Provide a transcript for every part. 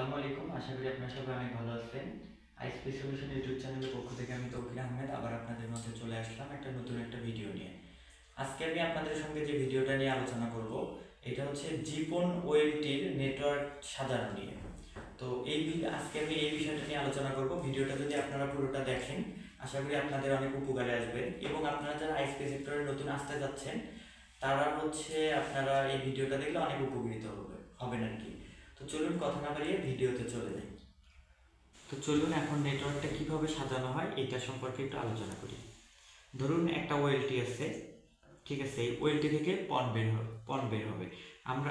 আসসালামু আলাইকুম। আশা করি আপনারা সবাই অনেক ভালো আছেন। আইএসপি সলিউশন ইউটিউব চ্যানেলের পক্ষ থেকে আমি তৌকির আহমেদ আবার আপনাদের মধ্যে চলে আসলাম নতুন একটা ভিডিও নিয়ে। আজকে আমি আপনাদের সঙ্গে যে ভিডিওটা নিয়ে আলোচনা করব এটা হচ্ছে জিপন ওএলটির নেটওয়ার্ক সাজানো নিয়ে। তো আজকে আমি এই বিষয়টা নিয়ে আলোচনা করব। ভিডিওটা যদি আপনারা পুরোটা দেখেন আশা করি আপনাদের অনেক উপকারে আসবে এবং আপনারা যারা আইএসপি সেক্টরে নতুন আসতে যাচ্ছেন তারা আপনারা এই ভিডিওটা দেখলে অনেক উপকৃত হবেন আর কি। তো চলুন কথা না বাড়িয়ে ভিডিওতে চলে যাই। তো চলুন এখন নেটওয়ার্কটা কিভাবে সাজানো হয় এটা সম্পর্কে একটু আলোচনা করি। ধরুন একটা ওএলটি আছে, ঠিক আছে, এই ওএলটি থেকে পন বের হবে।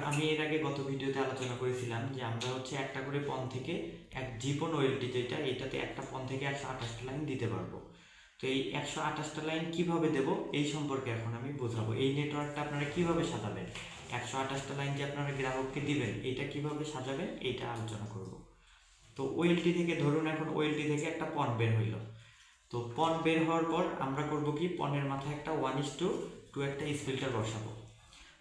আমি এর আগে গত ভিডিওতে আলোচনা করেছিলাম যে আমরা একটা করে পন থেকে এক জীবন ওএলটি যেটা এটাতে একটা পন থেকে 128টা লাইন দিতে পারবো। তো এই 128টা লাইন কিভাবে দেব এই সম্পর্কে এখন আমি বোঝাবো। এই নেটওয়ার্কটা আপনারা কিভাবে সাজাবেন, 128টা লাইন যে আপনারা গ্রাহককে দিবেন এটা কিভাবে সাজাবেন এইটা আলোচনা করব। তো ওএলটি থেকে ধরুন এখন ওএলটি থেকে একটা পন বের হইল। তো পন বের হওয়ার পর আমরা করব কি, পনের মাথায় একটা 1:2 একটা স্পিল্টার বসাবো।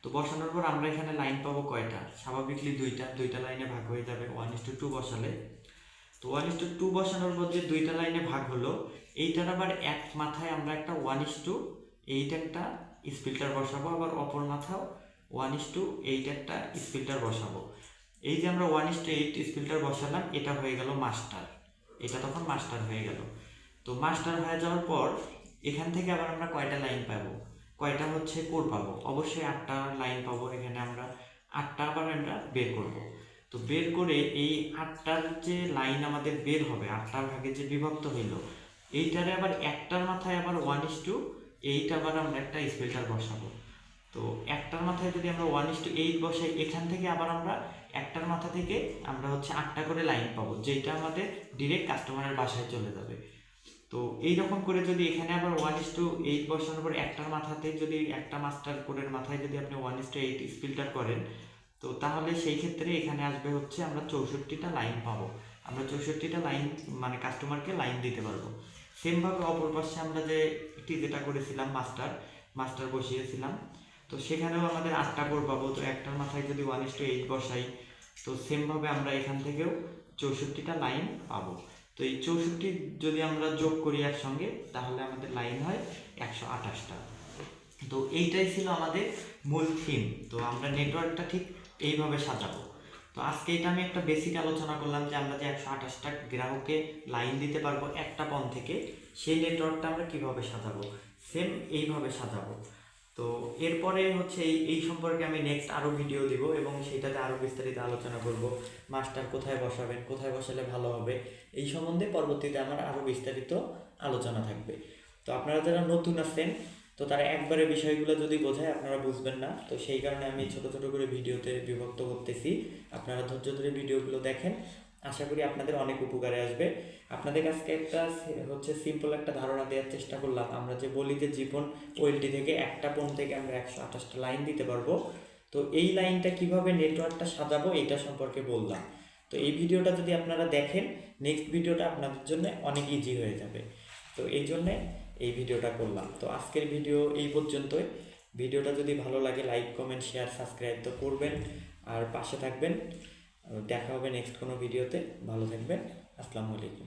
তো বসানোর পর আমরা এখানে লাইন পাবো কয়টা, স্বাভাবিকলি দুইটা লাইনে ভাগ হয়ে যাবে 1:2 বসালে। তো 1:2 বসানোর পর যে দুইটা লাইনে ভাগ হলো এইটার আবার এক মাথায় আমরা একটা 1:8 একটা স্পিল্টার বসাবো, আবার অপর মাথাও 1:8 একটা স্পিল্টার বসাবো। এই যে আমরা 1:8 স্পিল্টার বসালাম এটা হয়ে গেল মাস্টার, এটা তখন মাস্টার হয়ে গেল। তো মাস্টার হয়ে যাওয়ার পর এখান থেকে আবার আমরা কয়টা লাইন পাবো, কয়টা কোর পাবো, অবশ্যই 8টা লাইন পাবো। এখানে আমরা 8টা আবার আমরা বের করব। তো বের করে এই 8টার যে লাইন আমাদের বের হবে, 8টার ভাগে যে বিভক্ত হইল এইটারে আবার একটার মাথায় আবার 1:8 আবার আমরা একটা স্পিল্টার বসাবো। তো একটার মাথায় যদি আমরা 1:8 বসাই এখান থেকে আবার আমরা একটার মাথা থেকে আমরা 8টা করে লাইন পাবো, যেটা আমাদের ডিরেক্ট কাস্টমারের বাসায় চলে যাবে। তো এইরকম করে যদি এখানে আবার 1:8 বসানোর পর একটার মাথাতে যদি একটা মাস্টার কোডের মাথায় যদি আপনি 1:8 স্পিল্টার করেন তো তাহলে সেই ক্ষেত্রে এখানে আসবে আমরা 64টা লাইন পাবো। আমরা 64টা লাইন মানে কাস্টমারকে লাইন দিতে পারবো। সেমভাবে অপর পাশে আমরা যেটা করেছিলাম মাস্টার বসিয়েছিলাম, তো সেখানেও আমাদের 8টা কোর পাবো। তো একটার মাথায় যদি 1:8 বসাই তো সেমভাবে আমরা এখান থেকেও 64টা লাইন পাবো। তো এই 64 যদি আমরা যোগ করি একসঙ্গে তাহলে আমাদের লাইন হয় 128টা। তো এইটাই ছিল আমাদের মূল থিম। তো আমরা নেটওয়ার্কটা ঠিক এইভাবে সাজাবো। তো আজকে এটা আমি একটা বেসিক আলোচনা করলাম যে আমরা যে 128টা গ্রাহককে লাইন দিতে পারবো একটা পন থেকে, সেই নেটওয়ার্কটা আমরা কিভাবে সাজাবো, সেম এইভাবে সাজাবো। তো এরপরে এই সম্পর্কে আমি নেক্সট আরও ভিডিও দিব এবং সেটাতে আরও বিস্তারিত আলোচনা করব। মাস্টার কোথায় বসাবেন, কোথায় বসালে ভালো হবে, এই সম্বন্ধে পরবর্তীতে আমার আরও বিস্তারিত আলোচনা থাকবে। তো আপনারা যারা নতুন আছেন তো তারা একবারে বিষয়গুলো যদি বোঝায় আপনারা বুঝবেন না, তো সেই কারণে আমি ছোট ছোট করে ভিডিওতে বিভক্ত করতেছি। আপনারা ধৈর্য ধরে ভিডিওগুলো দেখেন, আশা করি আপনাদের অনেক উপকারে আসবে। আপনাদের কাছে একটা সিম্পল একটা ধারণা দেওয়ার চেষ্টা করলাম। আমরা যে বলি যে জীবন ওএলটি থেকে একটা পণ থেকে আমরা 128টা লাইন দিতে পারবো, তো এই লাইনটা কিভাবে নেটওয়ার্কটা সাজাবো এটা সম্পর্কে বললাম। তো এই ভিডিওটা যদি আপনারা দেখেন নেক্সট ভিডিওটা আপনাদের জন্য অনেক ইজি হয়ে যাবে। তো এই জন্যে এই ভিডিওটা করলাম। তো আজকের ভিডিও এই পর্যন্তই। ভিডিওটা যদি ভালো লাগে লাইক কমেন্ট শেয়ার সাবস্ক্রাইব তো করবেন আর পাশে থাকবেন। দেখা হবে নেক্সট কোনো ভিডিওতে। ভালো থাকবেন। আসসালামু আলাইকুম।